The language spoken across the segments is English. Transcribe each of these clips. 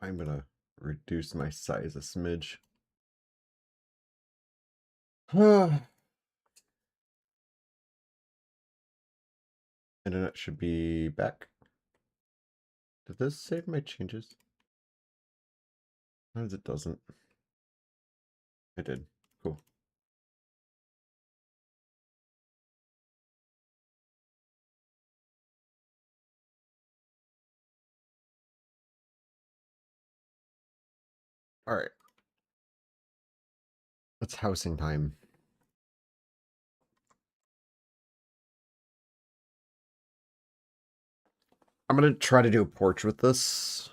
I'm gonna reduce my size a smidge. Internet should be back. Did this save my changes? Sometimes it doesn't. It did. Cool. All right. It's housing time. I'm gonna try to do a porch with this.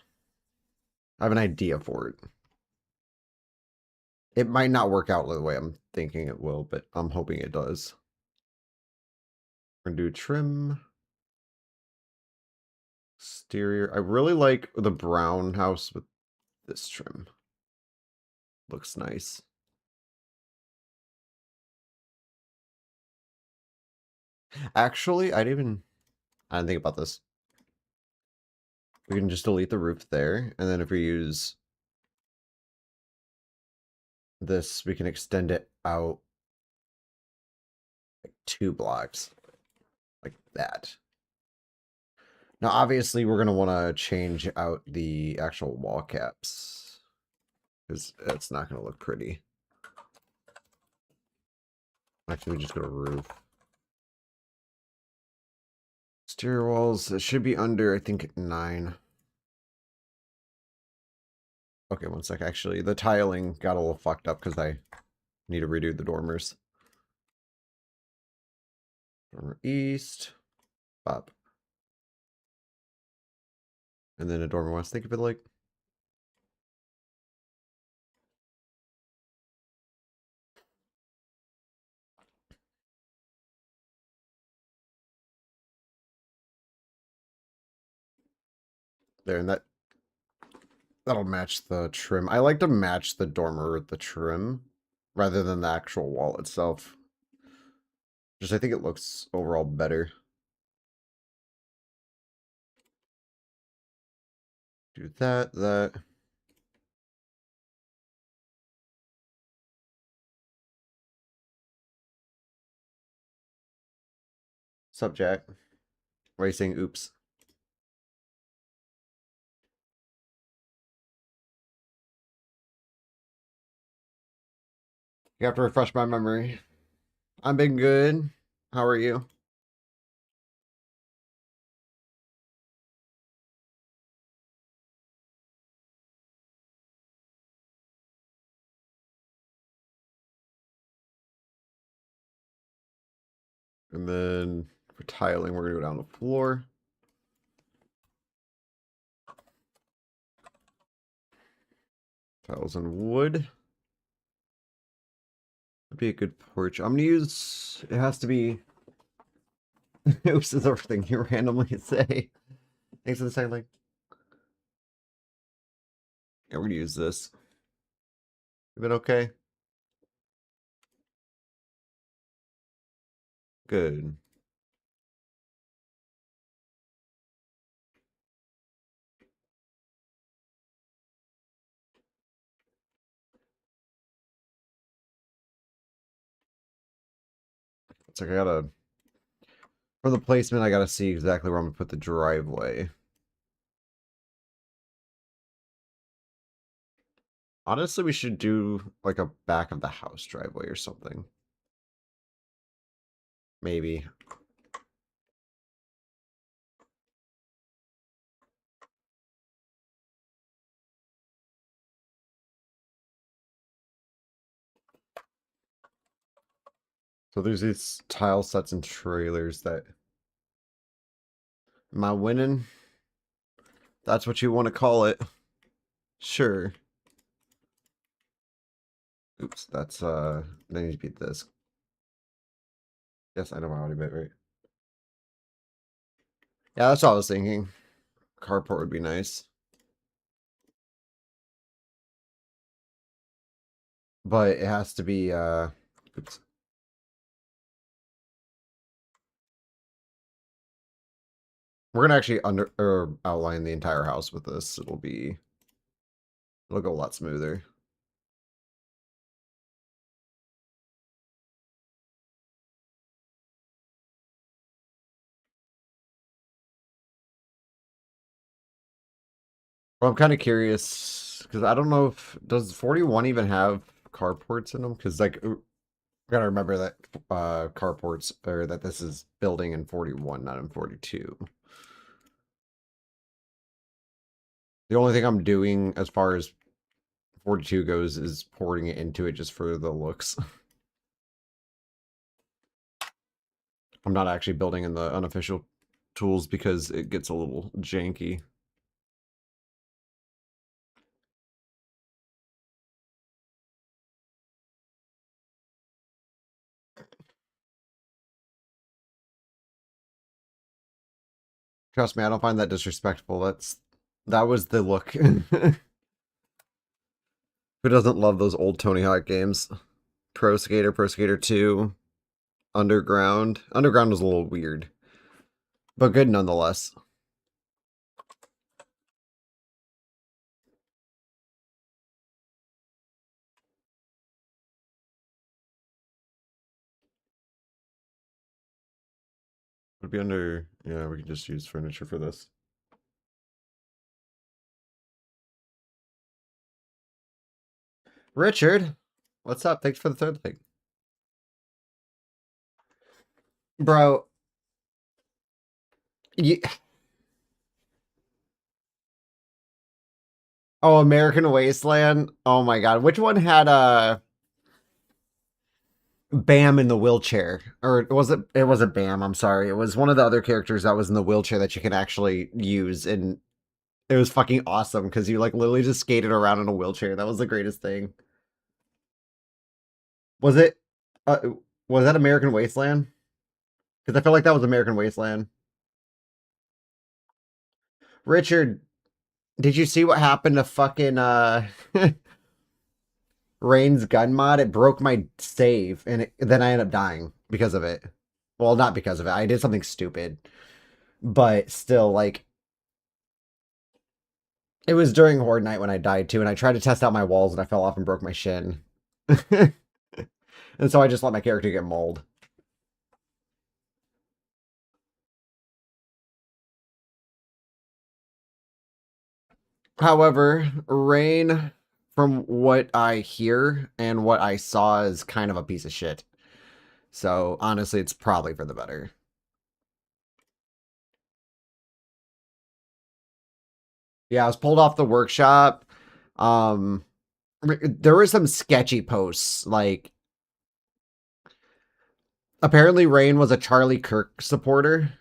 I have an idea for it. It might not work out the way I'm thinking it will, but I'm hoping it does. We're gonna do trim. Exterior. I really like the brown house with this trim. Looks nice. Actually, I didn't think about this. We can just delete the roof there, and then if we use this, we can extend it out like 2 blocks. Like that. Now, obviously, we're going to want to change out the actual wall caps, because it's not going to look pretty. Actually, we just go to roof. Exterior walls, it should be under, I think, 9. Okay, one sec. Actually, the tiling got a little fucked up because I need to redo the dormers. Dormer east. Up. And then a dormer west. Think of it like... there, and that'll match the trim. I like to match the dormer with the trim rather than the actual wall itself. Just I think it looks overall better. Do that. Sup, Jack? Why are you saying oops? You have to refresh my memory. I've been good. How are you? And then for tiling, we're going to go down the floor. Tiles and wood. That'd be a good porch. I'm going to use... It has to be... Oops is everything you randomly say. Thanks for the second like. Yeah, we're going to use this. You been okay? Good. It's like I gotta... For the placement, I gotta see exactly where I'm gonna put the driveway. Honestly, we should do like a back of the house driveway or something. Maybe. So there's these tile sets and trailers that... Am I winning? That's what you want to call it. Sure. Oops, that's that needs to be this. Yes, I know my audio bit, right? Yeah, that's all I was thinking. Carport would be nice. But it has to be oops. We're gonna actually outline the entire house with this. It'll be It'll go a lot smoother. Well, I'm kind of curious because I don't know if does 41 even have carports in them? Because like gotta remember that carports or that this is building in 41, not in 42. The only thing I'm doing as far as 42 goes is porting it into it just for the looks. I'm not actually building in the unofficial tools because it gets a little janky. Trust me, I don't find that disrespectful. That was the look. Who doesn't love those old Tony Hawk games? Pro Skater 2, Underground. Underground was a little weird, but good nonetheless. Would be under, yeah, we can just use furniture for this. Richard, what's up? Thanks for the third thing. Bro, you... Oh, American Wasteland? Oh my god. Which one had Bam in the wheelchair? Or was it wasn't Bam, I'm sorry. It was one of the other characters that was in the wheelchair that you can actually use, and it was fucking awesome because you like literally just skated around in a wheelchair. That was the greatest thing. Was it was that American Wasteland? Because I feel like that was American Wasteland. Richard, did you see what happened to fucking Rain's gun mod? It broke my save, and then I ended up dying because of it. Well, not because of it. I did something stupid, but still, like, it was during Horde Night when I died too, and I tried to test out my walls, and I fell off and broke my shin. And so I just let my character get mauled. However, Rain, from what I hear and what I saw, is kind of a piece of shit. So honestly, it's probably for the better. Yeah, I was pulled off the workshop. Um, there were some sketchy posts. Like, apparently Rain was a Charlie Kirk supporter.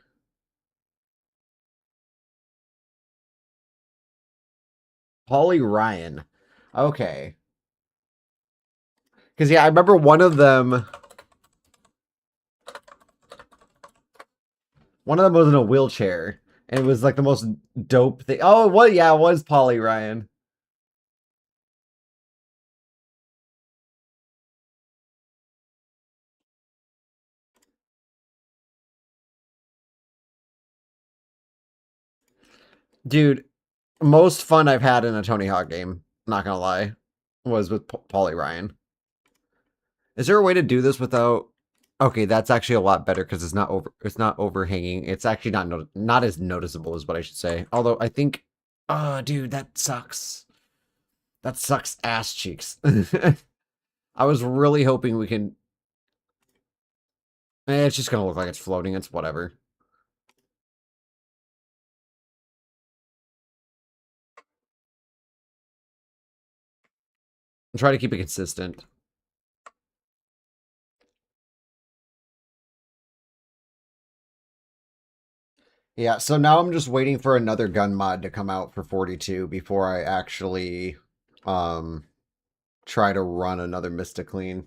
Paulie Ryan. Okay. Because, yeah, I remember one of them... One of them was in a wheelchair. And it was, like, the most dope thing. Oh, what? Yeah, it was Paulie Ryan. Dude, most fun I've had in a Tony Hawk game, not gonna lie, was with Paulie Ryan. Is there a way to do this without... Okay, that's actually a lot better because it's not overhanging. It's actually not as noticeable as what I should say. Although I think, oh dude, that sucks. That sucks ass cheeks. I was really hoping we can... it's just gonna look like it's floating. It's whatever. I'm trying to keep it consistent. Yeah, so now I'm just waiting for another gun mod to come out for 42 before I actually try to run another Mista Kleen.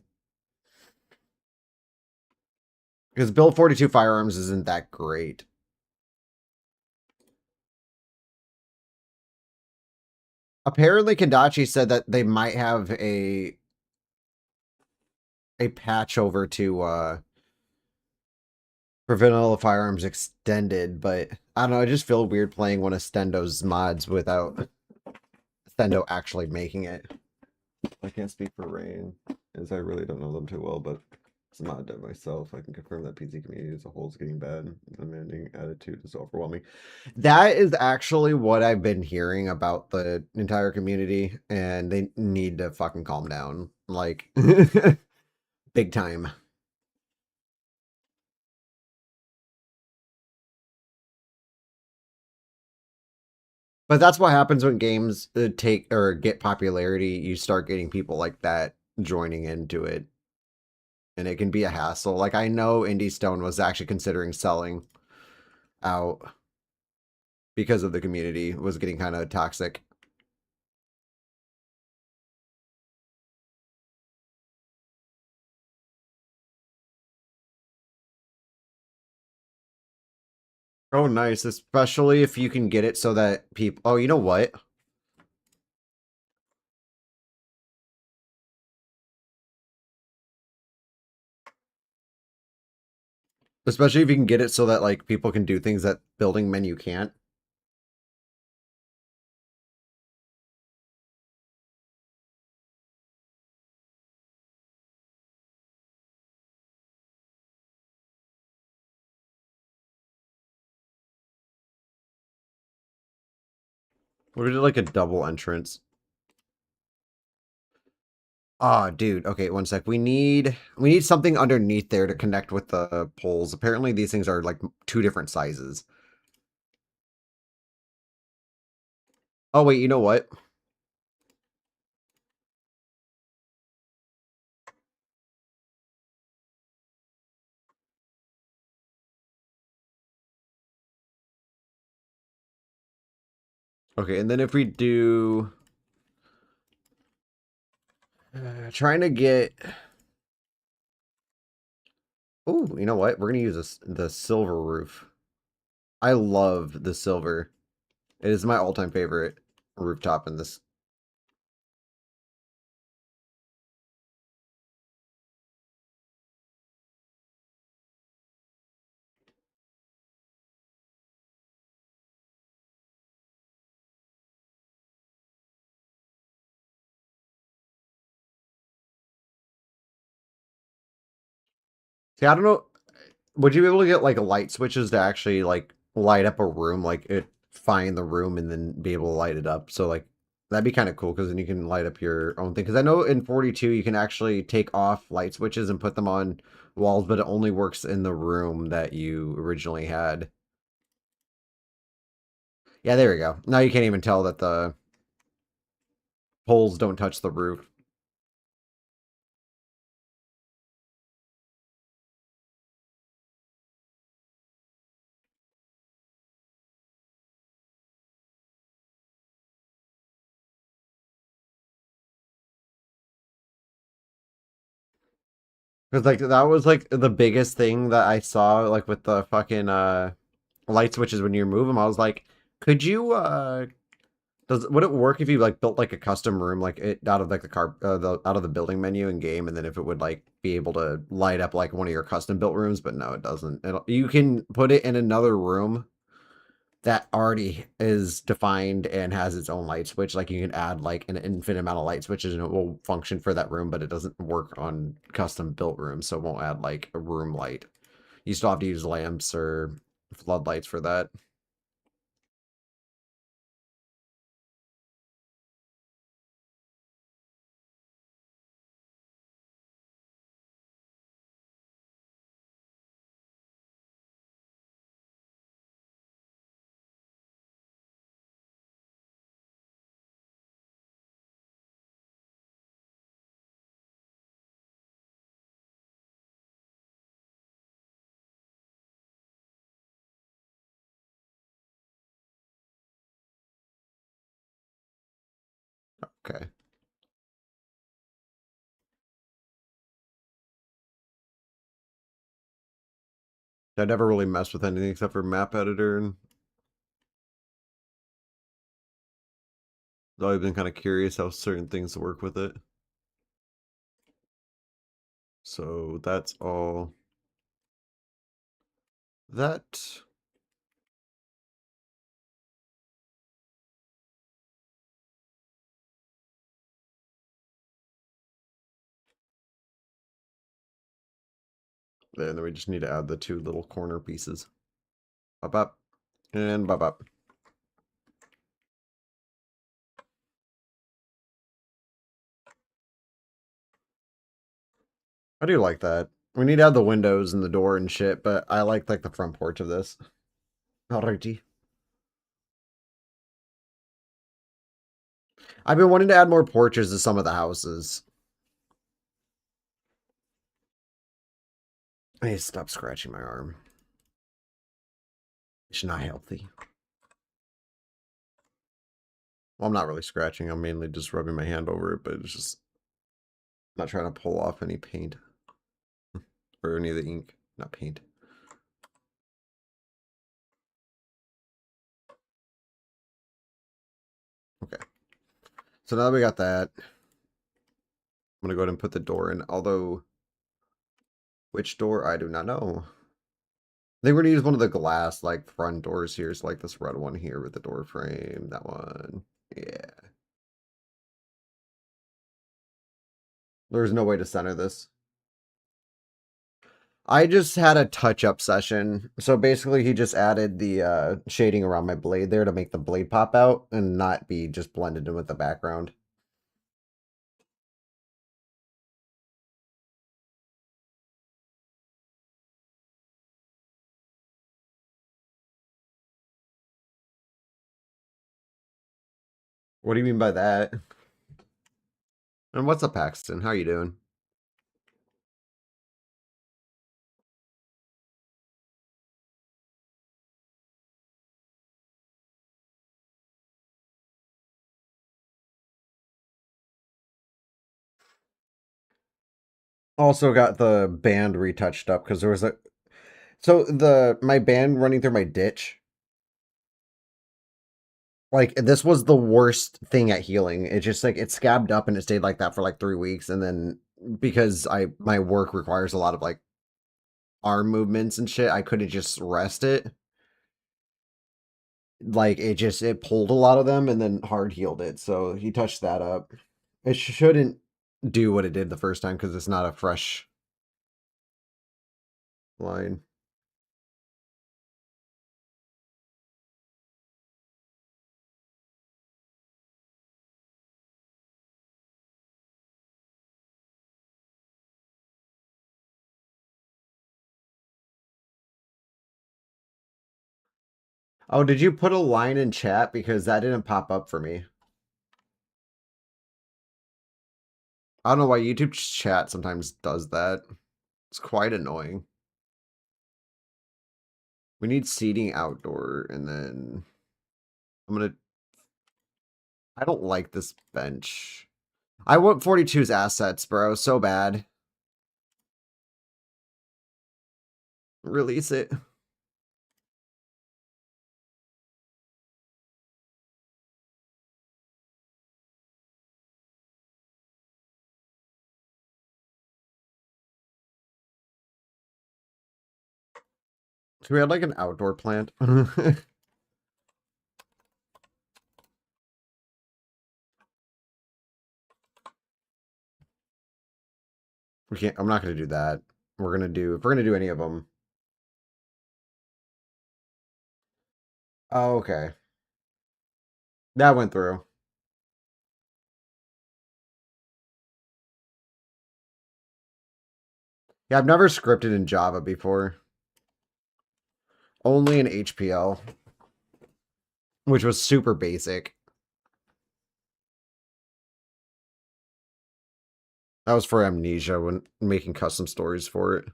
Because build 42 firearms isn't that great. Apparently Kendachi said that they might have a patch over to for vanilla firearms extended, but I don't know, I just feel weird playing one of Stendo's mods without Nintendo actually making it. I can't speak for Rain, as I really don't know them too well, but as a mod dev myself, I can confirm that PC community as a whole is getting bad. Demanding attitude is overwhelming. That is actually what I've been hearing about the entire community, and they need to fucking calm down. Like, big time. But that's what happens when games take or get popularity. You start getting people like that joining into it, and it can be a hassle. Like I know Indie Stone was actually considering selling out because of the community was getting kind of toxic. Oh, nice. Especially if you can get it so that people. Oh, you know what? Especially if you can get it so that like people can do things that building menu can't. Or is it like a double entrance? Ah, oh, dude. Okay, one sec. We need something underneath there to connect with the poles. Apparently, these things are like two different sizes. Oh wait, you know what? Okay, and then if we do trying to get. Oh, you know what? We're gonna use the silver roof. I love the silver. It is my all-time favorite rooftop in this. See, I don't know. Would you be able to get like light switches to actually like light up a room, like it find the room and then be able to light it up? So like that'd be kind of cool because then you can light up your own thing. Because I know in 42 you can actually take off light switches and put them on walls, but it only works in the room that you originally had. Yeah, there we go. Now you can't even tell that the poles don't touch the roof. Because like that was like the biggest thing that I saw like with the fucking light switches when you remove them. I was like, could you would it work if you like built like a custom room like it out of like out of the building menu in game, and then if it would like be able to light up like one of your custom built rooms? But no, it doesn't. You can put it in another room that already is defined and has its own light switch. Like you can add like an infinite amount of light switches and it will function for that room, but it doesn't work on custom built rooms, so it won't add like a room light. You still have to use lamps or floodlights for that. Okay. I never really messed with anything except for map editor, and I've been kind of curious how certain things work with it. So that's all that. There, and then we just need to add the 2 little corner pieces. Bop up and bop up. I do like that. We need to add the windows and the door and shit, but I like the front porch of this. Alrighty. I've been wanting to add more porches to some of the houses. Hey, stop scratching my arm. It's not healthy. Well, I'm not really scratching. I'm mainly just rubbing my hand over it, but it's just not trying to pull off any paint. Or any of the ink. Not paint. Okay. So now that we got that, I'm going to go ahead and put the door in. Although, which door? I do not know. I think we're going to use one of the glass, front doors here. So, this red one here with the door frame. That one. Yeah. There's no way to center this. I just had a touch-up session. So basically he just added the shading around my blade there to make the blade pop out and not be just blended in with the background. What do you mean by that? And what's up, Paxton? How you doing? Also got the band retouched up because there was a... So my band running through my ditch, this was the worst thing at healing. It just it scabbed up and it stayed like that for 3 weeks, and then because my work requires a lot of arm movements and shit, I couldn't just rest it. It pulled a lot of them and then hard healed it. So he touched that up. It shouldn't do what it did the first time because it's not a fresh line. Oh, did you put a line in chat? Because that didn't pop up for me. I don't know why YouTube chat sometimes does that. It's quite annoying. We need seating outdoor, and then I'm gonna... I don't like this bench. I want 42's assets, bro, so bad. Release it. So we had an outdoor plant. We can't... I'm not gonna do that. If we're gonna do any of them. Oh, okay. That went through. Yeah, I've never scripted in Java before. Only in HPL. Which was super basic. That was for Amnesia when making custom stories for it.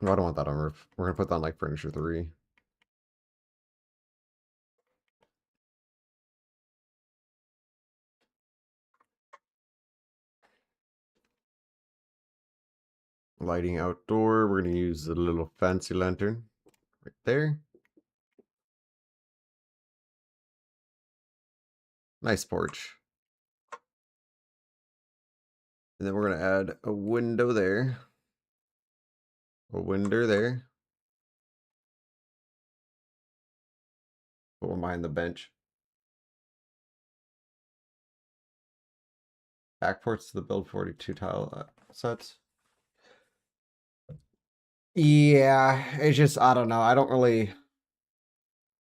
No, I don't want that on roof. We're gonna put that on Furniture 3. Lighting outdoor. We're gonna use the little fancy lantern right there. Nice porch. And then we're gonna add a window there. A winder there. Put one behind the bench. Backports to the build 42 tile sets. Yeah, it's just, I don't know. I don't really...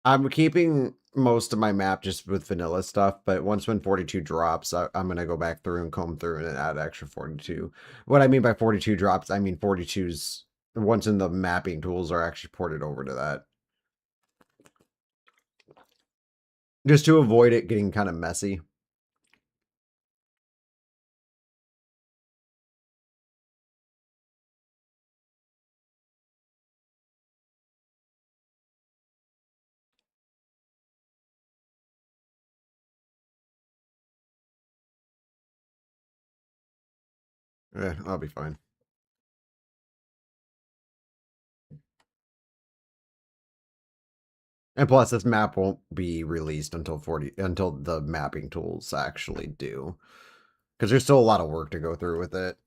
I'm keeping most of my map just with vanilla stuff, but once when 42 drops, I'm going to go back through and comb through and add extra 42. What I mean by 42 drops, I mean 42's once in the mapping tools are actually ported over to that. Just to avoid it getting kind of messy. I'll be fine. And plus, this map won't be released until the mapping tools actually do, because there's still a lot of work to go through with it.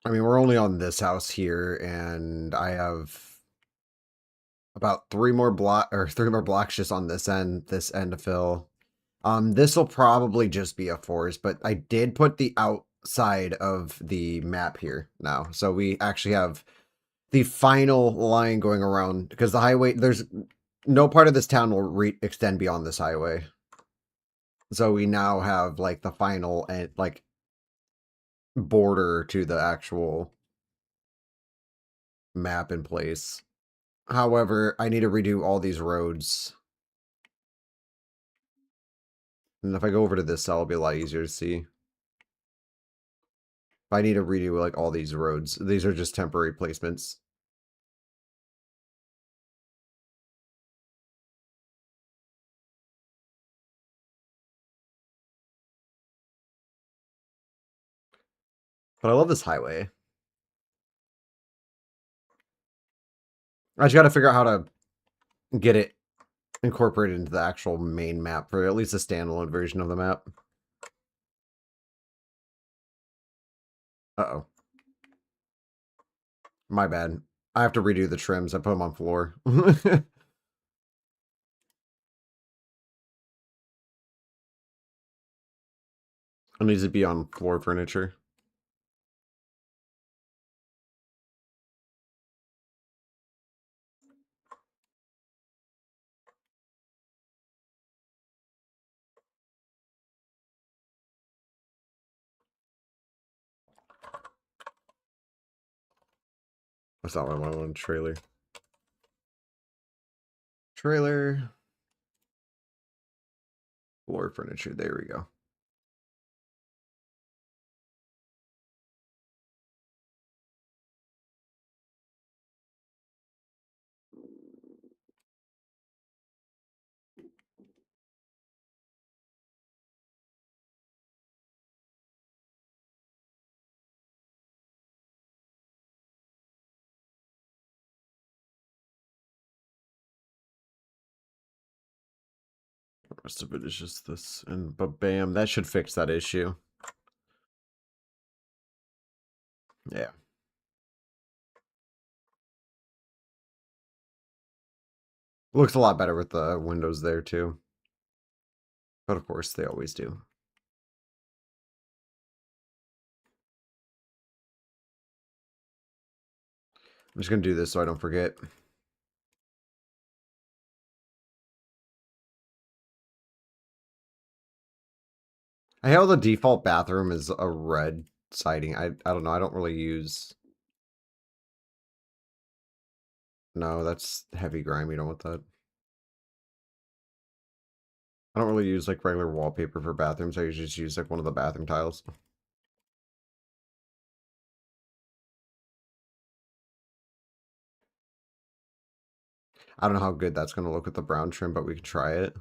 I mean, we're only on this house here, and I have about three more blocks just on this end to fill. This will probably just be a forest, but I did put the outside of the map here now, so we actually have the final line going around, because the highway, there's no part of this town will extend beyond this highway. So we now have like the final and like border to the actual map in place. However, I need to redo all these roads. And if I go over to this cell, it'll be a lot easier to see. I need to redo like all these roads. These are just temporary placements. But I love this highway. I just got to figure out how to get it incorporated into the actual main map for at least a standalone version of the map. Uh-oh. My bad. I have to redo the trims. I put them on floor. It needs to be on floor furniture. That's not what I want. Trailer. Trailer. Floor furniture. There we go. The rest of it is just this. And but bam, that should fix that issue. Yeah. Looks a lot better with the windows there too. But of course, they always do. I'm just going to do this so I don't forget. I have the default bathroom is a red siding. I don't know. I don't really use... No, that's heavy grime. You don't want that. I don't really use like regular wallpaper for bathrooms. I usually just use like one of the bathroom tiles. I don't know how good that's going to look with the brown trim, but we can try it.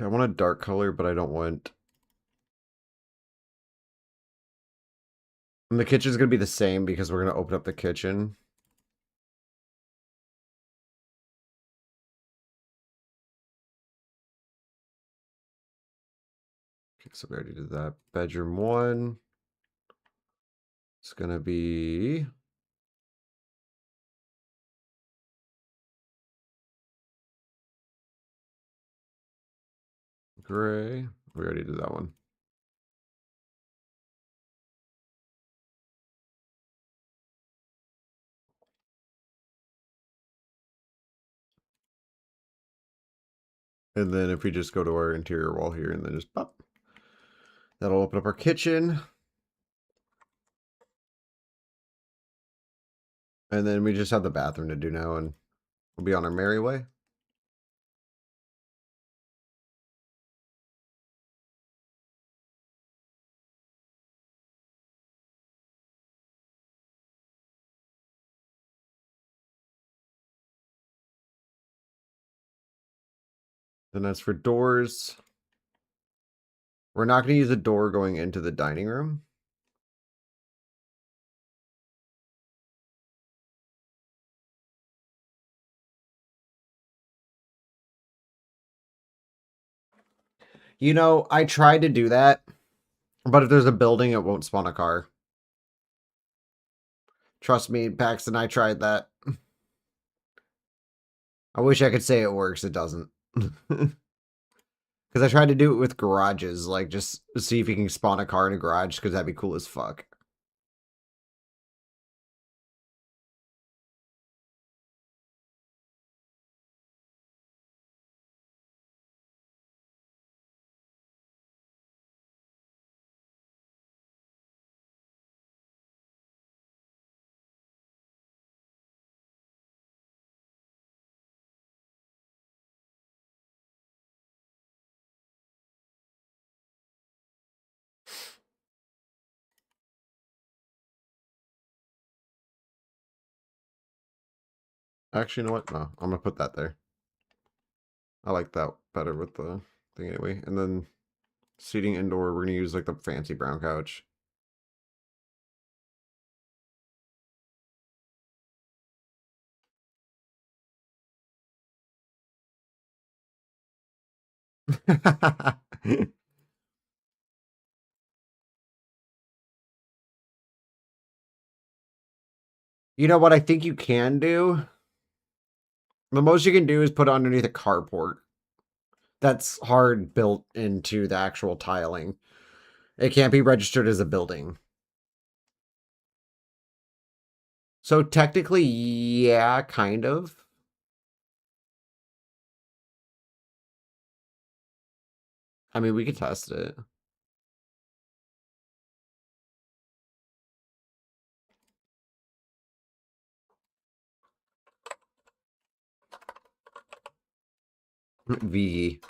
I want a dark color, but I don't want And the kitchen's going to be the same because we're going to open up the kitchen. Okay, so we already did that. Bedroom 1. It's going to be... gray. We already did that one. And then if we just go to our interior wall here and then just pop, that'll open up our kitchen. And then we just have the bathroom to do now and we'll be on our merry way. Then as for doors, we're not going to use a door going into the dining room. You know, I tried to do that, but if there's a building, it won't spawn a car. Trust me, Paxton, I tried that. I wish I could say it works. It doesn't. Because I tried to do it with garages, like just see if you can spawn a car in a garage, because that'd be cool as fuck. Actually, you know what? No, I'm going to put that there. I like that better with the thing anyway. And then seating indoor, we're going to use like the fancy brown couch. You know what I think you can do? The most you can do is put it underneath a carport. That's hard built into the actual tiling. It can't be registered as a building. So technically, yeah, kind of. I mean, we could test it. V.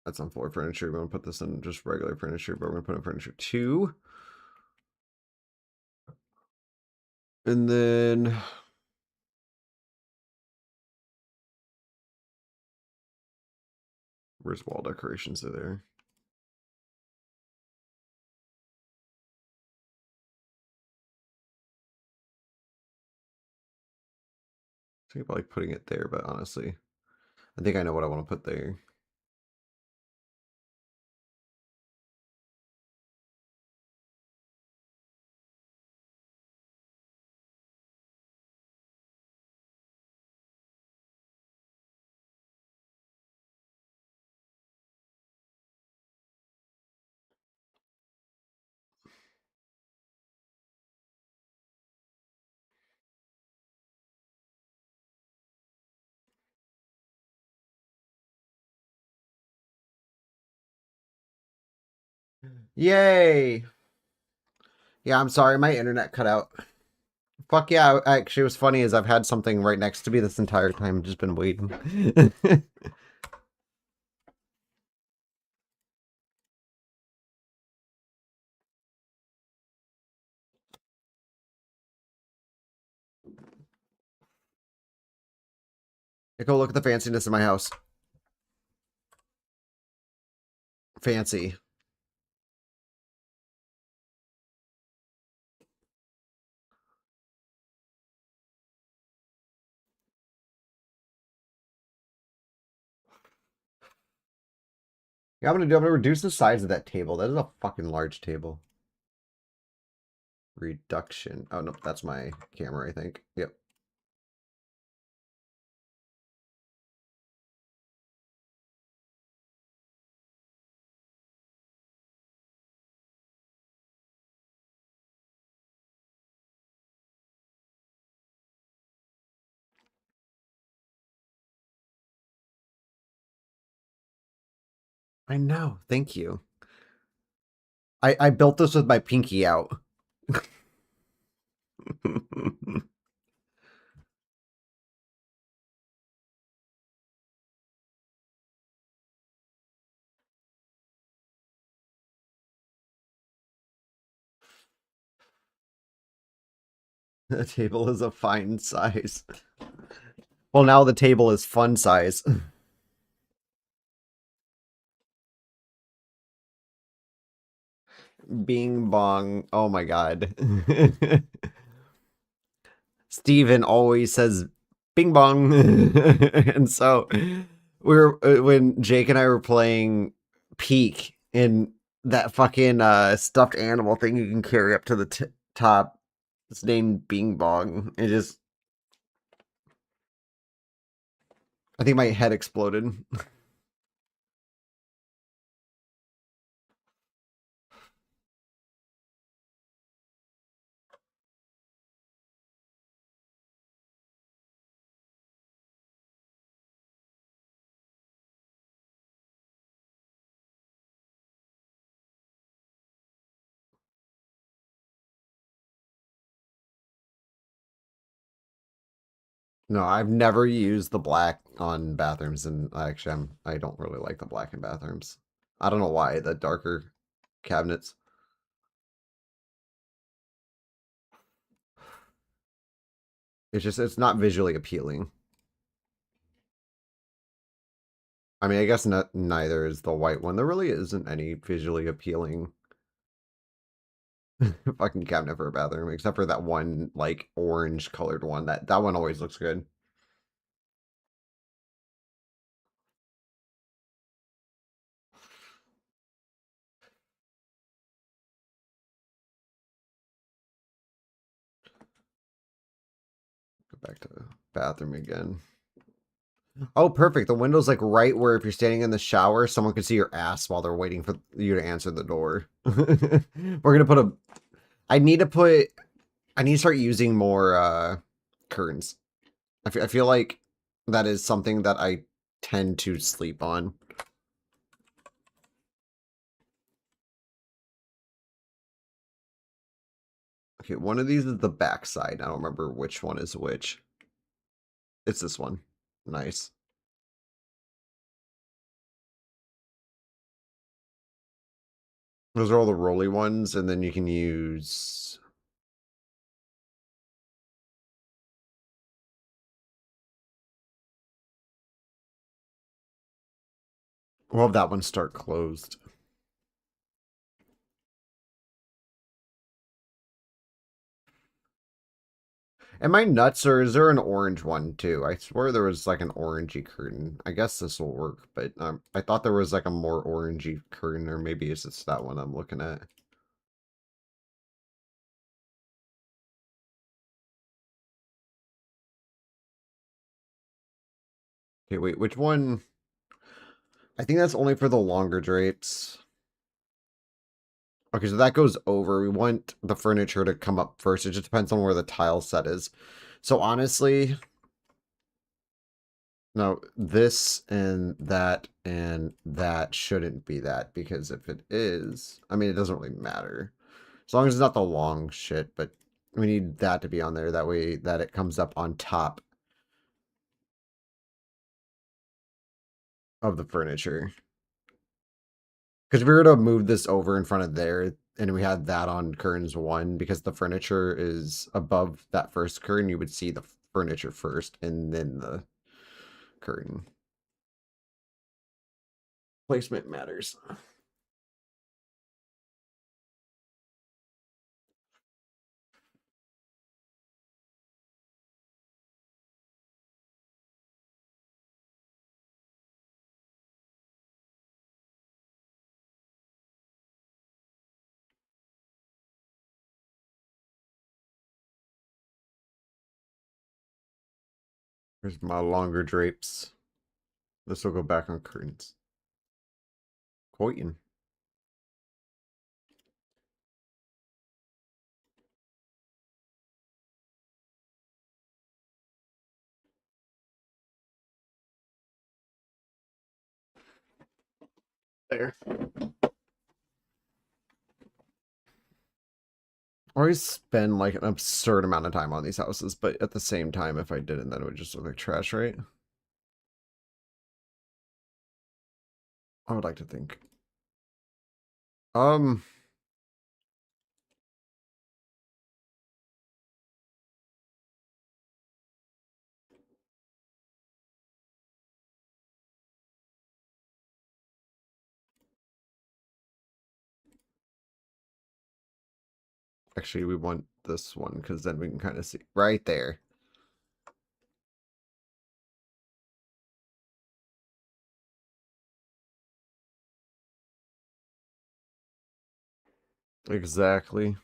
That's on floor furniture. We're going to put this in just regular furniture, but we're going to put in furniture 2. And then... where's wall decorations are there? Think about like putting it there, but honestly, I think I know what I want to put there. Yay! Yeah, I'm sorry, my internet cut out. Fuck yeah, actually, what's funny is I've had something right next to me this entire time, just been waiting. Go look at the fanciness of my house. Fancy. Yeah, I'm gonna reduce the size of that table. That is a fucking large table. Reduction. Oh no, that's my camera, I think. Yep. I know. Thank you. I built this with my pinky out. The table is a fine size. Well, now the table is fun size. Bing bong. Oh my god. Steven always says bing bong. And so when Jake and I were playing Peak in that fucking stuffed animal thing you can carry up to the top. It's named Bing Bong. It just I think my head exploded. No, I've never used the black on bathrooms, and actually, I don't really like the black in bathrooms. I don't know why, the darker cabinets. It's not visually appealing. I mean, I guess neither is the white one. There really isn't any visually appealing fucking cabinet for a bathroom, except for that one, like, orange colored one. That one always looks good. Go back to the bathroom again. Oh, perfect. The window's like right where if you're standing in the shower, someone can see your ass while they're waiting for you to answer the door. We're gonna put a. I need to put. I need to start using more curtains. I feel like that is something that I tend to sleep on. Okay, one of these is the back side. I don't remember which one is which. It's this one. Nice. Those are all the rolly ones, and then you can use. We'll have that one start closed. Am I nuts, or is there an orange one too? I swear there was like an orangey curtain. I guess this will work, but I thought there was like a more orangey curtain, or maybe it's just that one I'm looking at. Okay, wait, which one? I think that's only for the longer drapes. Okay, so that goes over. We want the furniture to come up first. It just depends on where the tile set is. So honestly, no, this and that shouldn't be that, because if it is, I mean, it doesn't really matter. As long as it's not the long shit, but we need that to be on there. That way that it comes up on top of the furniture. Because if we were to move this over in front of there, and we had that on curtains 1, because the furniture is above that first curtain, you would see the furniture first, and then the curtain. Placement matters. Here's my longer drapes. This will go back on curtains. Quoting. There. I always spend like an absurd amount of time on these houses, but at the same time, if I didn't, then it would just look like trash, right? I would like to think. Um, Actually, we want this one because then we can kind of see right there. Exactly.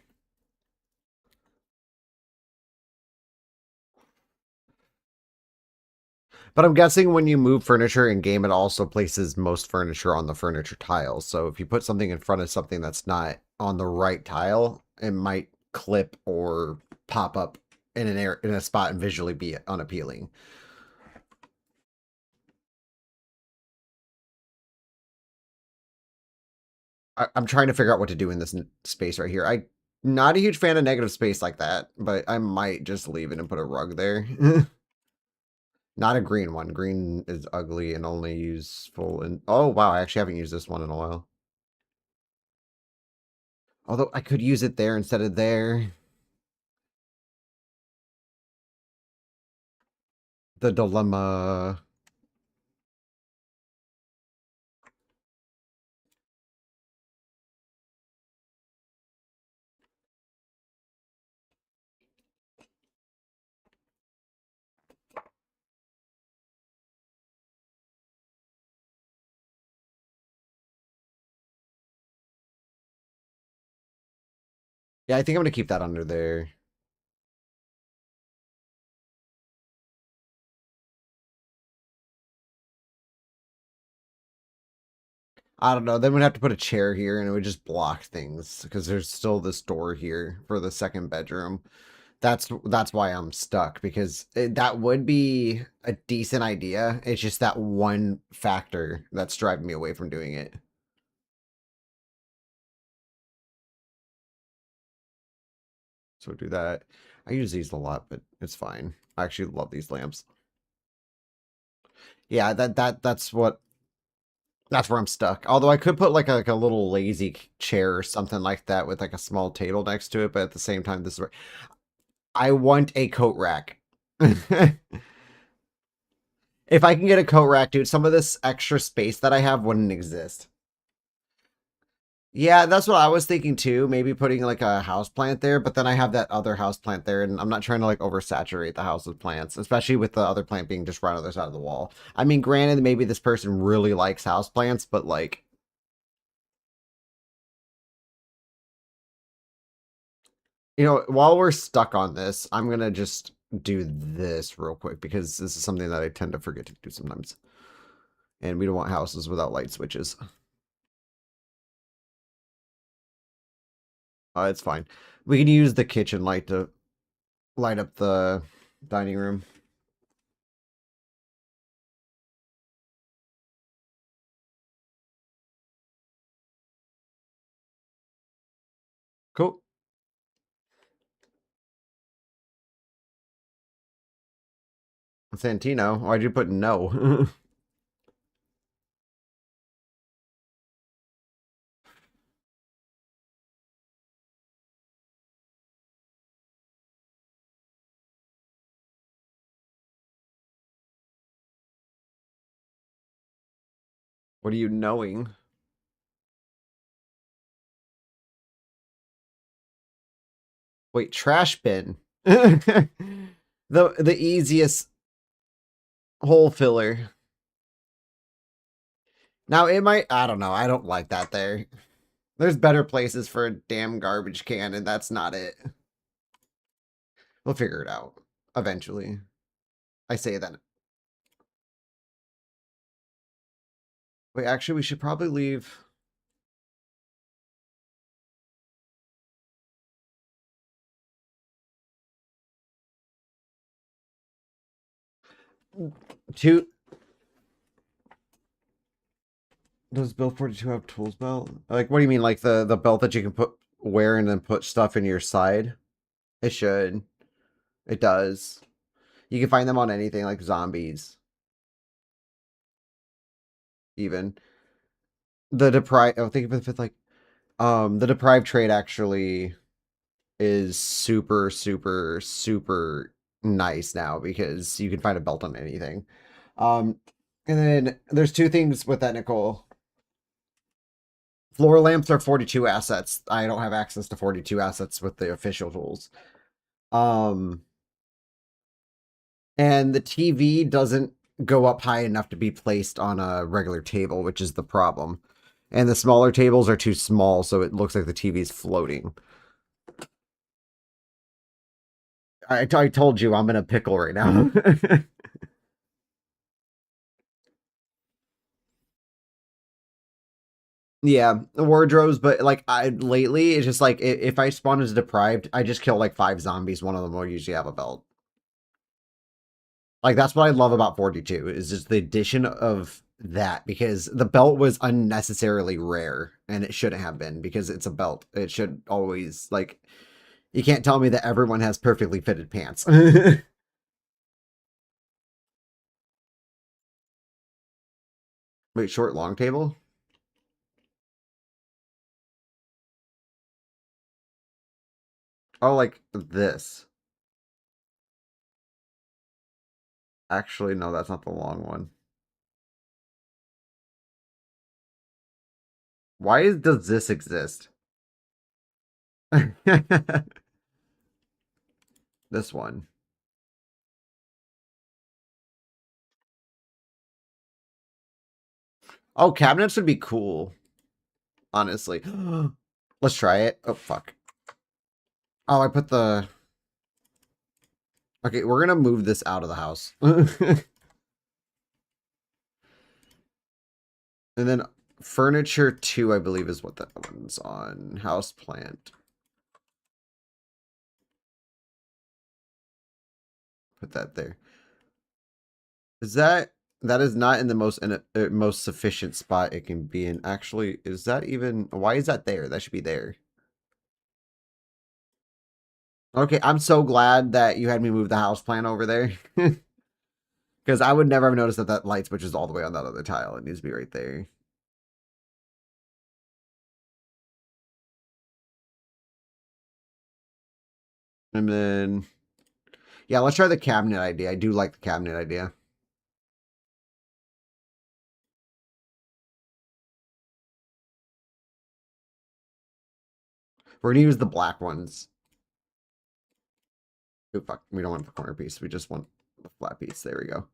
But I'm guessing when you move furniture in game, it also places most furniture on the furniture tile. So if you put something in front of something that's not on the right tile, it might clip or pop up in an air in a spot and visually be unappealing. I'm trying to figure out what to do in this space right here. I'm not a huge fan of negative space like that, but I might just leave it and put a rug there. Not a green one. Green is ugly and only useful in... Oh, wow. I actually haven't used this one in a while. Although I could use it there instead of there. The dilemma. Yeah, I think I'm going to keep that under there. I don't know. Then we'd have to put a chair here and it would just block things because there's still this door here for the second bedroom. That's why I'm stuck because that would be a decent idea. It's just that one factor that's driving me away from doing it. So do that. I use these a lot, but it's fine. I actually love these lamps. Yeah, that's where I'm stuck. Although I could put like a little lazy chair or something like that with like a small table next to it, but at the same time, this is where I want a coat rack. If I can get a coat rack, dude, some of this extra space that I have wouldn't exist. Yeah, that's what I was thinking too. Maybe putting like a house plant there, but then I have that other house plant there, and I'm not trying to like oversaturate the house with plants, especially with the other plant being just right on the other side of the wall. I mean, granted, maybe this person really likes house plants, but like, while we're stuck on this, I'm gonna just do this real quick because this is something that I tend to forget to do sometimes. And we don't want houses without light switches. It's fine. We can use the kitchen light to light up the dining room. Cool. Santino, why'd you put no? What are you knowing? Wait, trash bin. The easiest hole filler. Now it might, I don't know. I don't like that there. There's better places for a damn garbage can, and that's not it. We'll figure it out eventually. I say that Wait, actually, we should probably leave. Two. Does Build 42 have tools belt? Like, what do you mean? Like the belt that you can wear and then put stuff in your side? It should. It does. You can find them on anything like zombies. Even the deprived. Oh, think of it like the deprived trade actually is super super super nice now because you can find a belt on anything. Um, and then there's two things with that, Nicole. Floor lamps are 42 assets. I don't have access to 42 assets with the official tools. Um, and the TV doesn't go up high enough to be placed on a regular table, which is the problem. And the smaller tables are too small, so it looks like the TV is floating. I told you I'm in a pickle right now. Yeah, the wardrobes, but like I lately, it's just like if I spawn as deprived, I just kill like 5 zombies. One of them will usually have a belt. Like that's what I love about 42 is just the addition of that because the belt was unnecessarily rare and it shouldn't have been because it's a belt. It should always like you can't tell me that everyone has perfectly fitted pants. Wait, short long table? Oh, like this. Actually, no, that's not the long one. Does this exist? This one. Oh, cabinets would be cool, honestly. Let's try it. Oh, fuck. Oh, I put the... Okay, we're gonna move this out of the house. And then furniture 2, I believe, is what that one's on. House plant. Put that there. Is that... That is not in the most sufficient spot it can be in. Actually, is that even... Why is that there? That should be there. Okay, I'm so glad that you had me move the house plant over there. Because I would never have noticed that that light switch is all the way on that other tile. It needs to be right there. And then... Yeah, let's try the cabinet idea. I do like the cabinet idea. We're going to use the black ones. Oh, fuck. We don't want the corner piece. We just want the flat piece. There we go.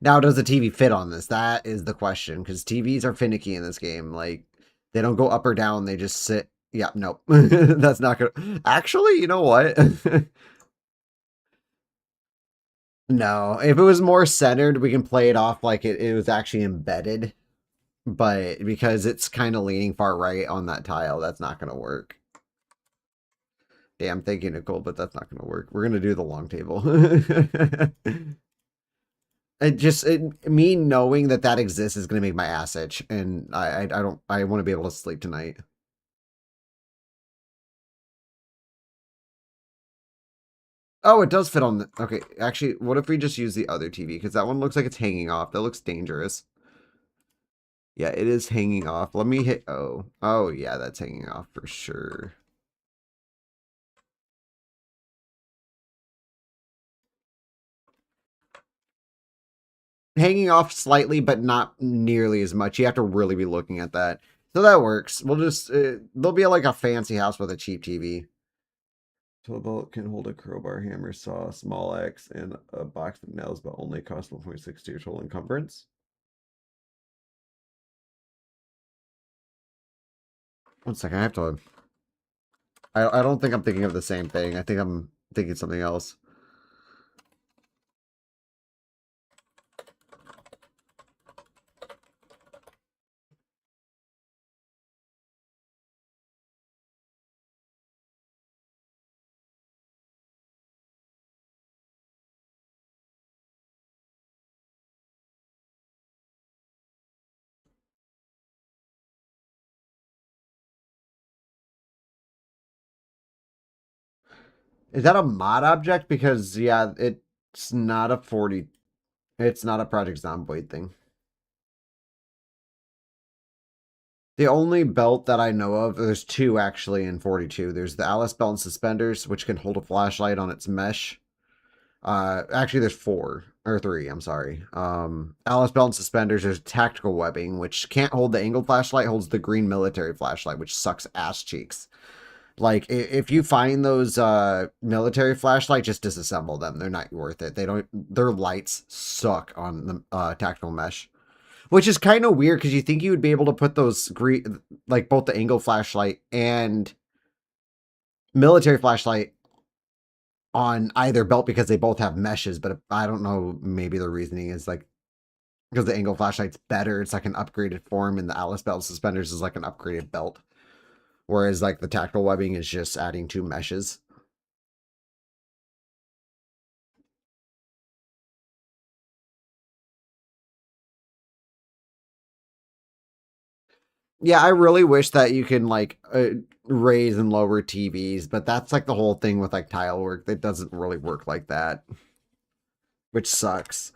Now, does the TV fit on this? That is the question. Because TVs are finicky in this game. Like, they don't go up or down. They just sit. Yeah, nope. That's not going to... Actually, you know what? No. If it was more centered, we can play it off like it was actually embedded. But because it's kind of leaning far right on that tile, that's not going to work. Damn, thank you, Nicole, but that's not going to work. We're going to do the long table. Me knowing that that exists is going to make my ass itch, and I want to be able to sleep tonight. Oh, it does fit on the... Okay, actually, what if we just use the other TV? Because that one looks like it's hanging off. That looks dangerous. Yeah, it is hanging off. Let me hit... Oh. Oh, yeah, that's hanging off for sure. Hanging off slightly, but not nearly as much. You have to really be looking at that. So that works. We'll just... there'll be like a fancy house with a cheap TV. Tool belt can hold a crowbar, hammer, saw, small axe, and a box of nails, but only cost 1.6 to your total encumbrance. One second, I have to... I don't think I'm thinking of the same thing. I think I'm thinking something else. Is that a mod object? Because yeah, it's not a 40. It's not a Project Zomboid thing. The only belt that I know of, there's two actually in 42. There's the Alice belt and suspenders, which can hold a flashlight on its mesh. Actually, there's four or three. I'm sorry. Alice belt and suspenders. There's tactical webbing, which can't hold the angled flashlight, holds the green military flashlight, which sucks ass cheeks. Like if you find those military flashlight, just disassemble them. They're not worth it. They don't. Their lights suck on the tactical mesh. Which is kind of weird because you think you would be able to put those green, like both the angle flashlight and military flashlight on either belt because they both have meshes. But I don't know. Maybe the reasoning is like because the angle flashlight's better. It's like an upgraded form, and the Alice belt suspenders is like an upgraded belt. Whereas like the tactical webbing is just adding two meshes. Yeah, I really wish that you can like raise and lower TVs, but that's like the whole thing with like tile work. It doesn't really work like that, which sucks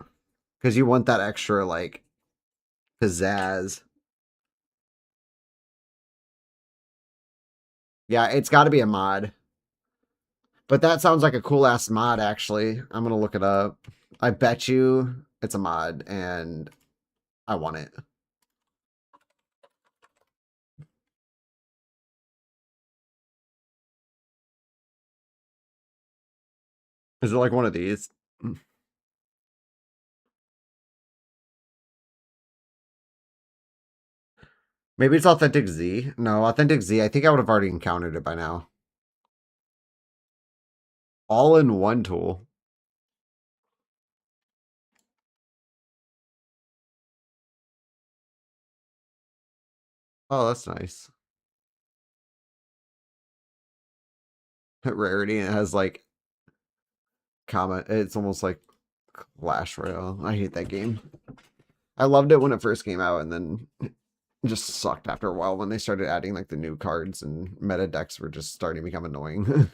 because you want that extra like pizzazz. Yeah, it's got to be a mod, but that sounds like a cool ass mod. Actually, I'm gonna look it up. I bet you it's a mod, and I want it. Is it like one of these? Maybe it's Authentic Z. No, Authentic Z. I think I would have already encountered it by now. All in one tool. Oh, that's nice. Rarity, and it has like comment. It's almost like Clash Royale. I hate that game. I loved it when it first came out, and then it just sucked after a while when they started adding like the new cards and meta decks were just starting to become annoying.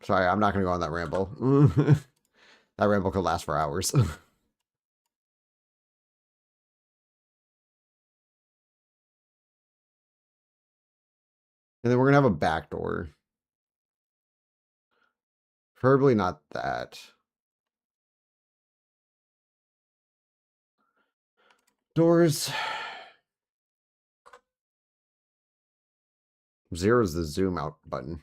Sorry, I'm not gonna go on that ramble. That ramble could last for hours. And then we're gonna have a back door. Preferably not that. Doors. Zero is the zoom out button.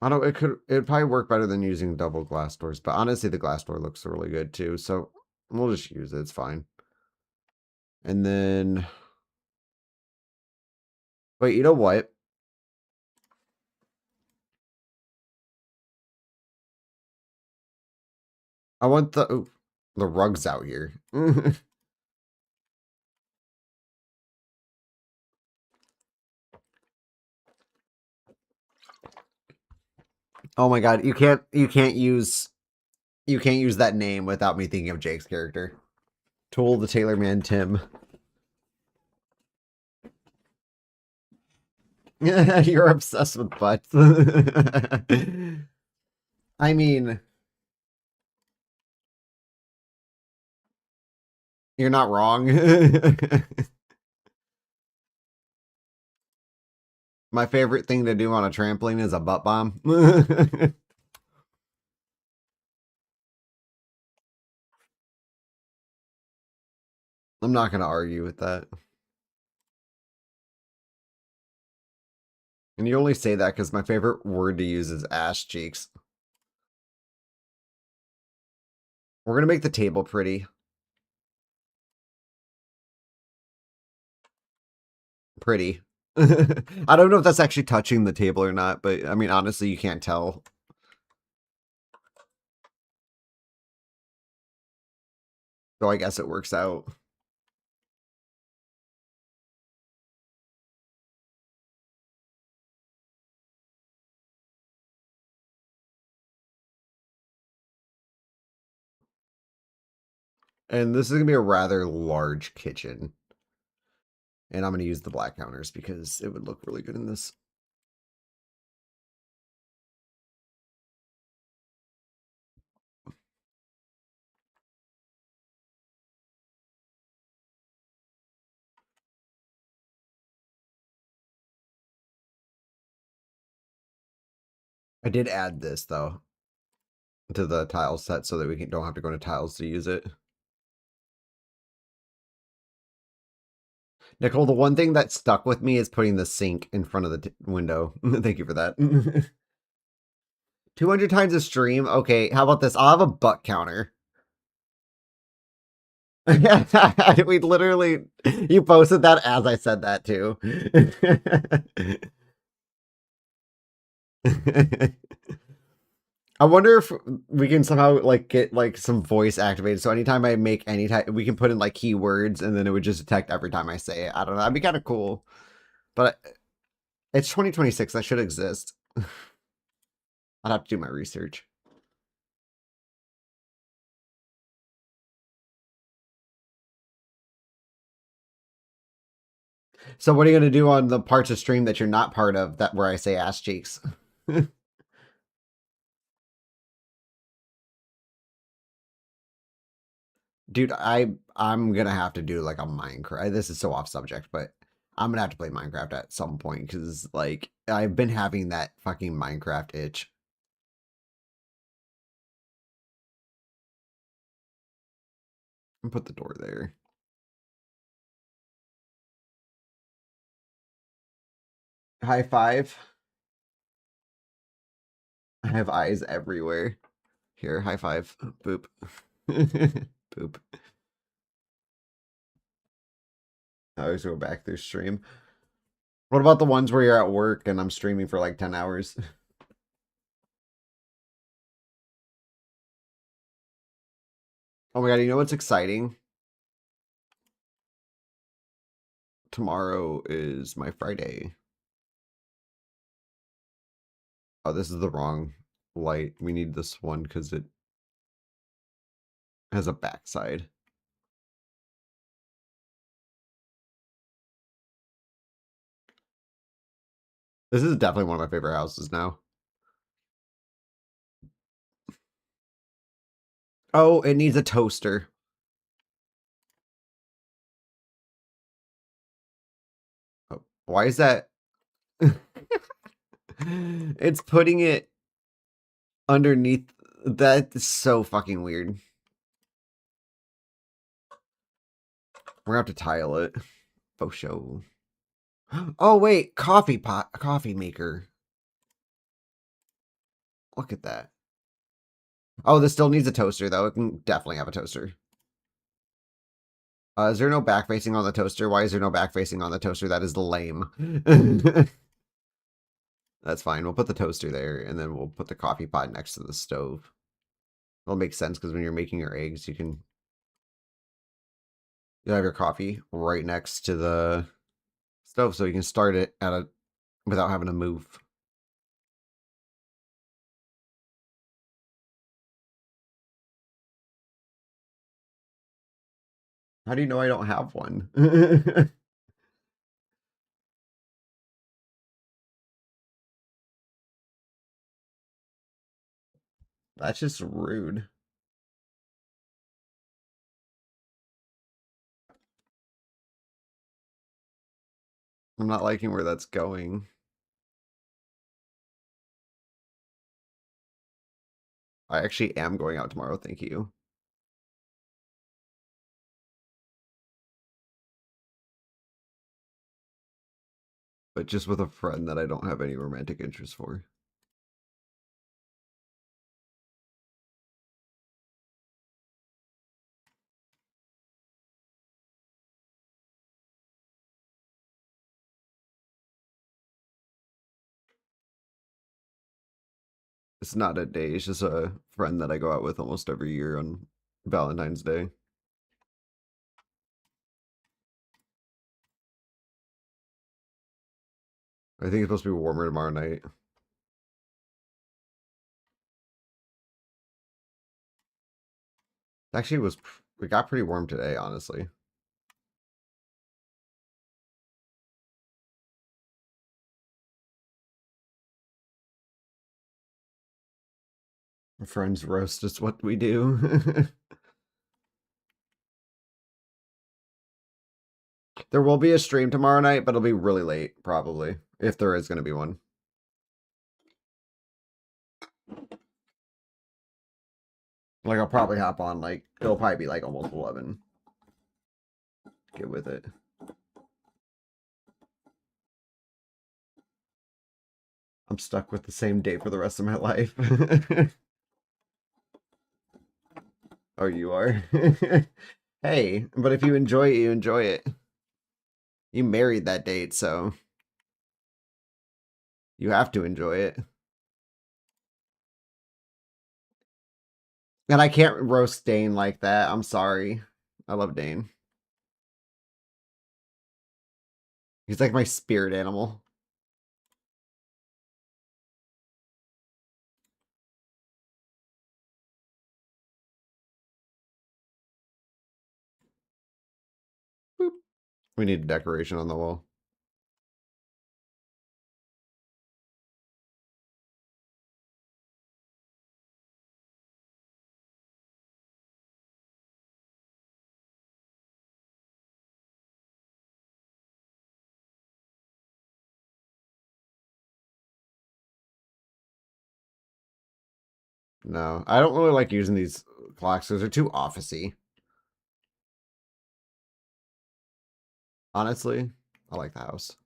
I don't. It'd probably work better than using double glass doors. But honestly, the glass door looks really good too. So we'll just use it. It's fine. And then, wait. You know what? I want the rugs out here. Oh my god, you can't use that name without me thinking of Jake's character. Tool the Tailor Man Tim. You're obsessed with butts. I mean, you're not wrong. My favorite thing to do on a trampoline is a butt bomb. I'm not going to argue with that. And you only say that because my favorite word to use is ass cheeks. We're going to make the table pretty. Pretty. I don't know if that's actually touching the table or not, but I mean, honestly, you can't tell. So I guess it works out. And this is going to be a rather large kitchen. And I'm going to use the black counters because it would look really good in this. I did add this, though, to the tile set so that we don't have to go into tiles to use it. Nicole, the one thing that stuck with me is putting the sink in front of the window. Thank you for that. 200 times a stream? Okay, how about this? I'll have a butt counter. We literally, you posted that as I said that too. I wonder if we can somehow like get like some voice activated. So anytime I make any type, we can put in like keywords and then it would just detect every time I say it. I don't know. That'd be kind of cool. But it's 2026. That should exist. I'd have to do my research. So what are you going to do on the parts of stream that you're not part of that where I say ass cheeks? Dude, I'm gonna have to do like a Minecraft. This is so off subject, but I'm gonna have to play Minecraft at some point because like I've been having that fucking Minecraft itch. And put the door there. High five. I have eyes everywhere. Here, high five. Boop. Boop. I always go back through stream. What about the ones where you're at work and I'm streaming for like 10 hours? Oh my god, you know what's exciting? Tomorrow is my Friday. Oh, this is the wrong light. We need this one because it has a backside. This is definitely one of my favorite houses now. Oh, it needs a toaster. Oh, why is that? It's putting it underneath. That's so fucking weird. We're gonna have to tile it. For sure. Oh wait, coffee pot, coffee maker. Look at that. Oh, this still needs a toaster though. It can definitely have a toaster. Is there no back facing on the toaster? Why is there no back facing on the toaster? That is lame. That's fine. We'll put the toaster there, and then we'll put the coffee pot next to the stove. It'll make sense because when you're making your eggs, you'll have your coffee right next to the stove, so you can start it without having to move. How do you know I don't have one? That's just rude. I'm not liking where that's going. I actually am going out tomorrow, thank you. But just with a friend that I don't have any romantic interest for. It's not a day, it's just a friend that I go out with almost every year on Valentine's Day. I think it's supposed to be warmer tomorrow night. Actually, it was We got pretty warm today, honestly. Friends roast is what we do. There will be a stream tomorrow night, but it'll be really late, probably, if there is going to be one. Like, I'll probably hop on, like, it'll probably be, like, almost 11. Get with it. I'm stuck with the same date for the rest of my life. Oh, you are? Hey, but if you enjoy it, you enjoy it. You married that date, so you have to enjoy it. And I can't roast Dane like that. I'm sorry. I love Dane. He's like my spirit animal. Boop. We need a decoration on the wall. No, I don't really like using these clocks because they're too officey. Honestly, I like the house.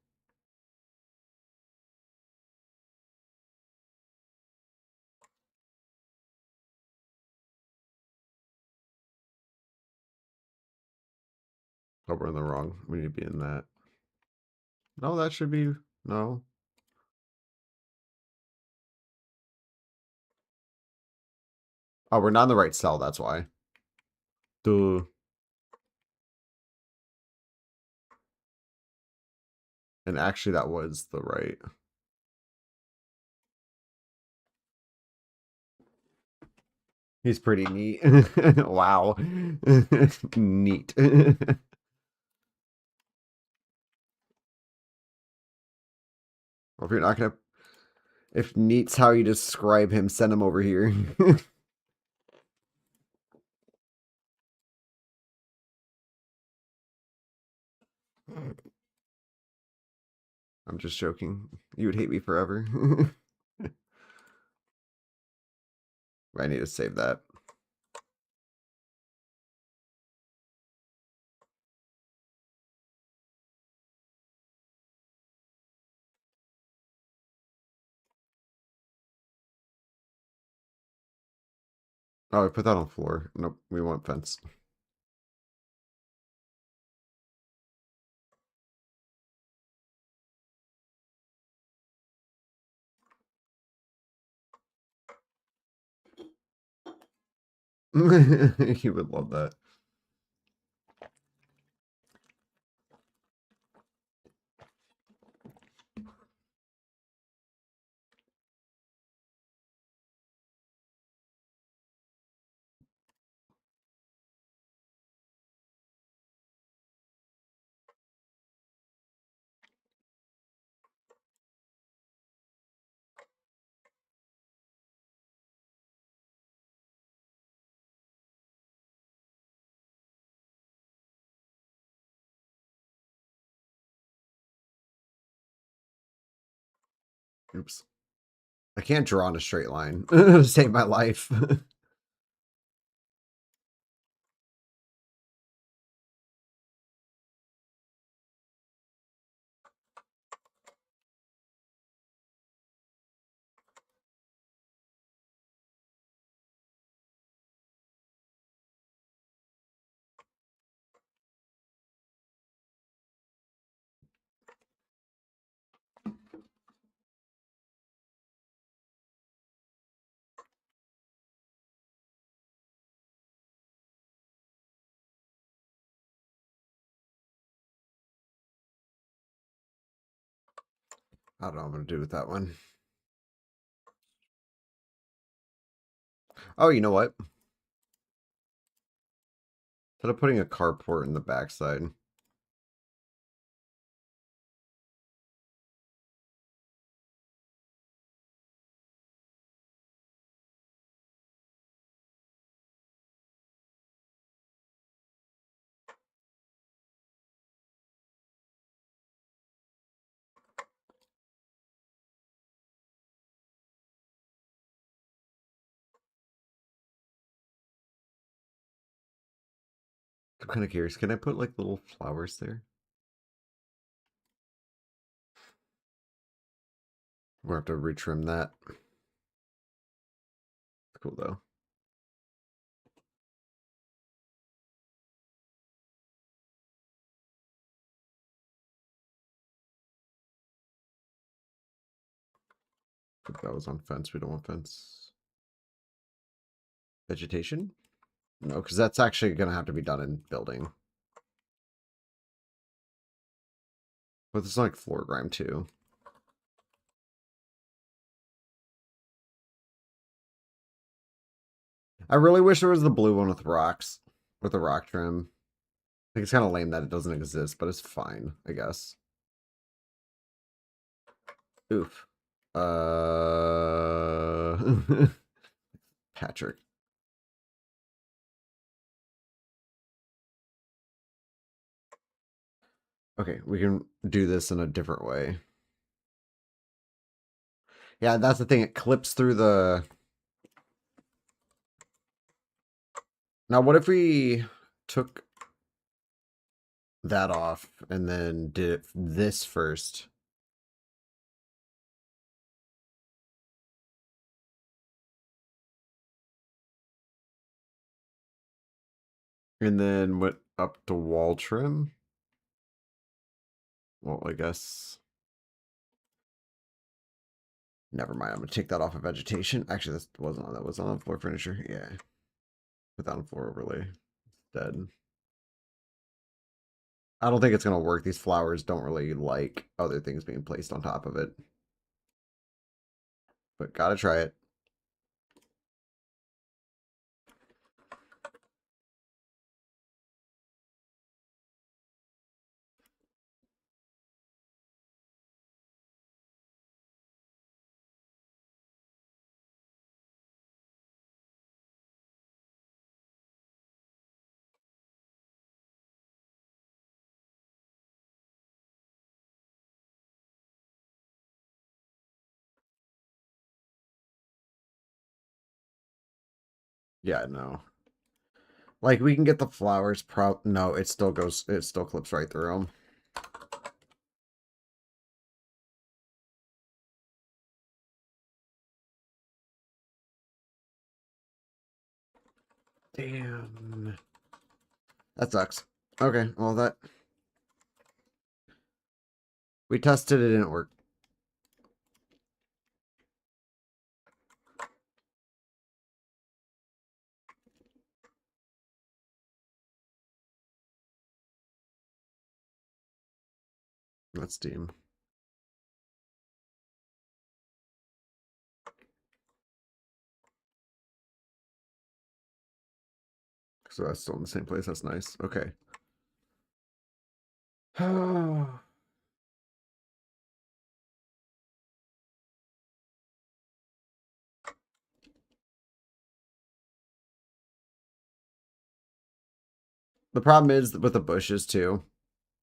Oh, we're in the wrong. We need to be in that. No, that should be... No. Oh, we're not in the right cell, that's why. Duh. And actually, that was the right. He's pretty neat. Wow. Neat. Well, if you're not gonna... If neat's how you describe him, send him over here. I'm just joking. You would hate me forever. I need to save that. Oh, I put that on the floor. Nope, we want fence. You would love that. Oops. I can't draw in a straight line to save my life. I don't know what I'm going to do with that one. Oh, you know what? Instead of putting a carport in the backside. I'm kind of curious. Can I put like little flowers there? We'll have to retrim that. Cool though. That was on fence. We don't want fence. Vegetation? No, because that's actually going to have to be done in building. But it's like floor grime too. I really wish there was the blue one with rocks. With the rock trim. I think it's kind of lame that it doesn't exist, but it's fine, I guess. Oof. Patrick. Okay, we can do this in a different way. Yeah, that's the thing. It clips through the... Now, what if we took that off and then did this first? And then went up to wall trim? Well, I guess... Never mind, I'm going to take that off of vegetation. Actually, that was on floor furniture. Yeah. Put that on floor overlay instead. I don't think it's going to work. These flowers don't really like other things being placed on top of it. But gotta try it. Yeah, no. Like, we can get the flowers no, it still clips right through them. Damn. That sucks. Okay, well that... We tested, it didn't work. That's Steam. So that's still in the same place. That's nice. Okay. The problem is with the bushes too.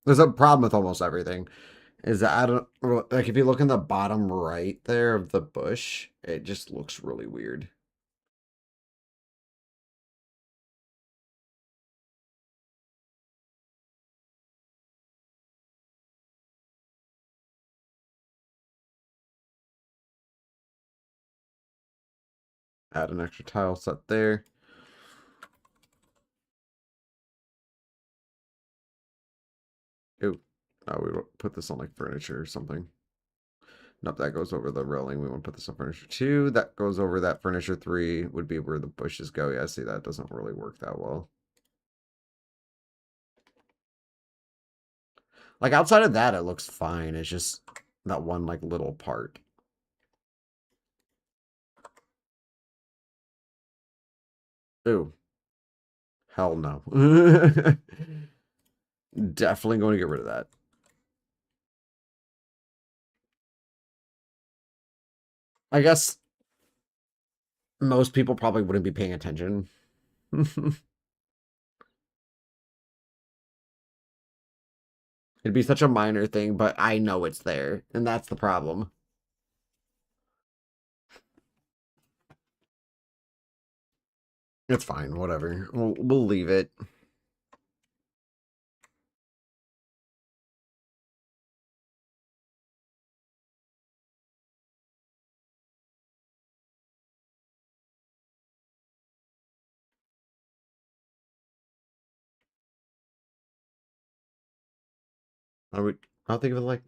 There's a problem with almost everything. Is that I don't like if you look in the bottom right there of the bush, it just looks really weird. Add an extra tile set there. Ooh. Oh, we put this on like furniture or something. Nope, that goes over the railing. We want to put this on furniture 2. That goes over that furniture 3 would be where the bushes go. Yeah, see, that doesn't really work that well. Like, outside of that, it looks fine. It's just that one, like, little part. Ooh. Hell no. Definitely going to get rid of that. I guess most people probably wouldn't be paying attention. It'd be such a minor thing, but I know it's there, and that's the problem. It's fine, whatever. We'll leave it. I'll think of it like,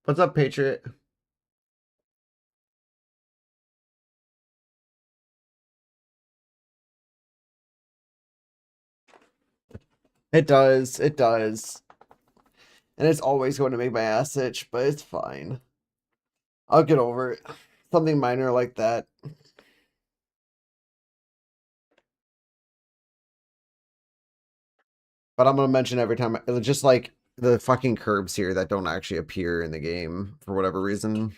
what's up, Patriot? It does. It does. And it's always going to make my ass itch, but it's fine. I'll get over it. Something minor like that. But I'm going to mention every time, just like the fucking curbs here that don't actually appear in the game for whatever reason.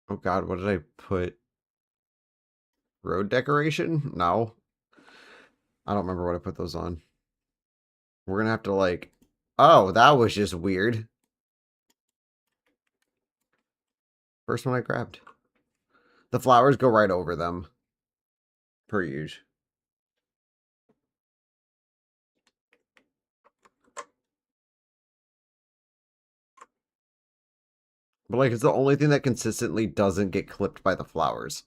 Oh god, what did I put? Road decoration? No. I don't remember what I put those on. We're gonna have to like... Oh, that was just weird. First one I grabbed. The flowers go right over them. Per usual. But like, it's the only thing that consistently doesn't get clipped by the flowers.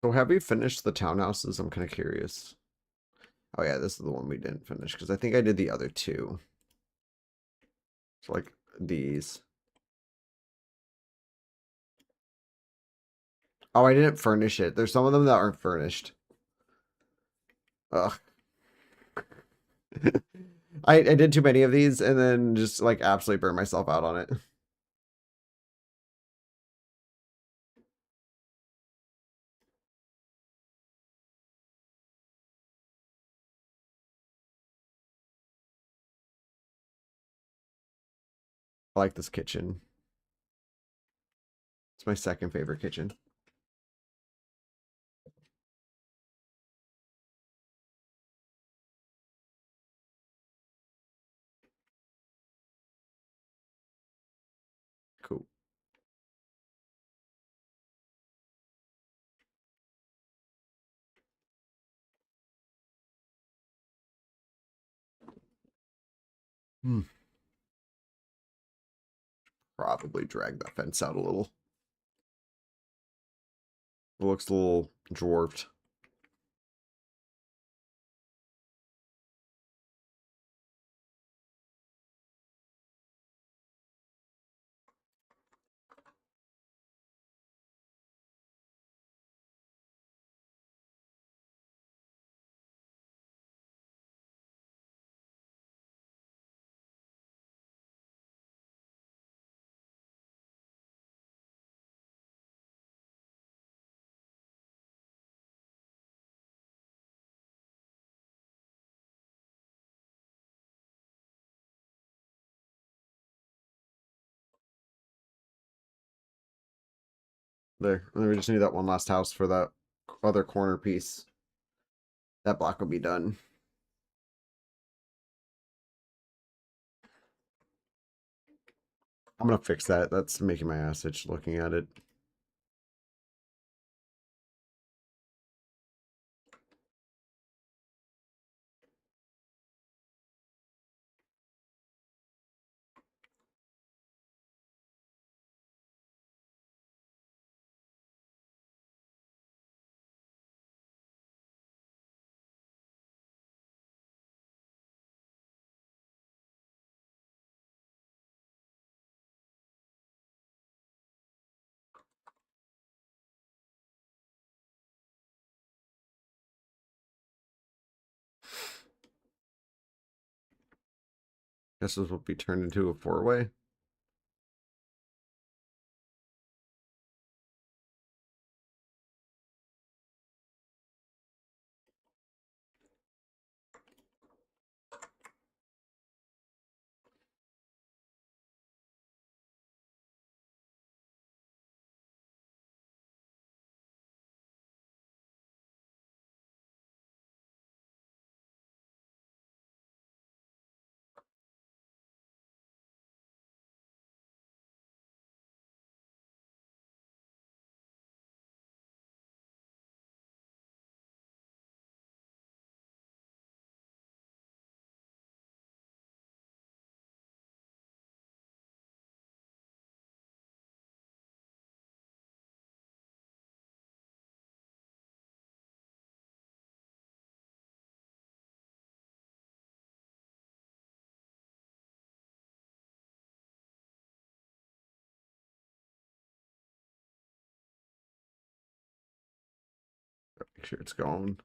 So have we finished the townhouses? I'm kind of curious. Oh yeah, this is the one we didn't finish because I think I did the other two. So like these. Oh, I didn't furnish it. There's some of them that aren't furnished. Ugh. I did too many of these and then just like absolutely burned myself out on it. I like this kitchen. It's my second favorite kitchen. Cool. Hmm. Probably drag that fence out a little. It looks a little dwarfed. There. And then we just need that one last house for that other corner piece. That block will be done. I'm gonna fix that. That's making my ass itch looking at it. Guess this will be turned into a 4-way. Make sure it's gone.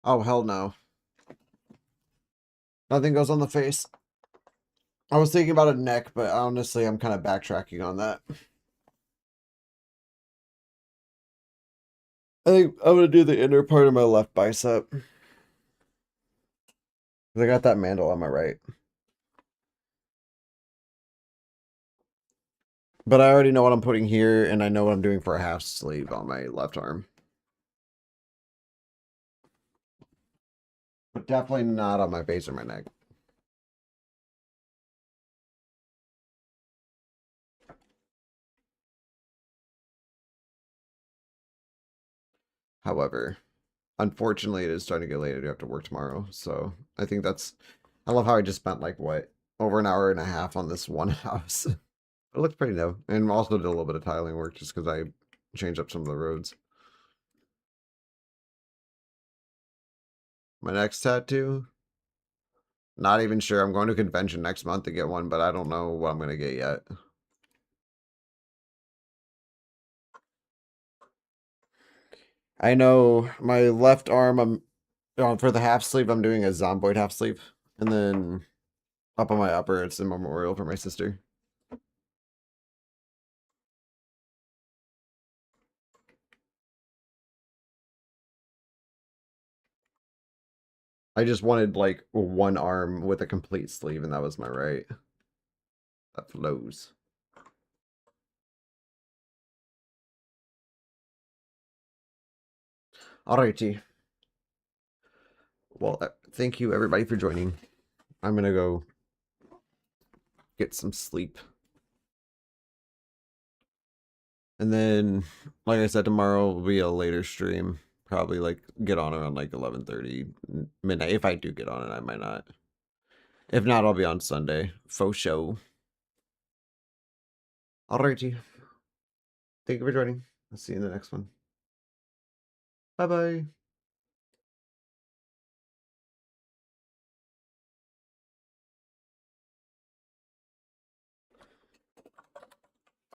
Oh, hell no. Nothing goes on the face. I was thinking about a neck, but honestly, I'm kind of backtracking on that. I think I'm going to do the inner part of my left bicep. I got that mandel on my right. But I already know what I'm putting here, and I know what I'm doing for a half sleeve on my left arm. But definitely not on my base or my neck. However, unfortunately, it is starting to get late. I do have to work tomorrow. So I think that's... I love how I just spent, like, what? Over an hour and a half on this one house. It looks pretty new. And also did a little bit of tiling work just because I changed up some of the roads. My next tattoo? Not even sure. I'm going to a convention next month to get one, but I don't know what I'm going to get yet. I know my left arm, for the half sleeve, I'm doing a Zomboid half sleeve. And then up on my upper, it's a memorial for my sister. I just wanted like one arm with a complete sleeve, and that was my right. That flows. Alrighty. Well, thank you everybody for joining. I'm gonna go get some sleep. And then, like I said, tomorrow will be a later stream. Probably like get on around like 11:30 midnight. If I do get on it, I might not. If not, I'll be on Sunday. Faux show. Alrighty. Thank you for joining. I'll see you in the next one. Bye-bye.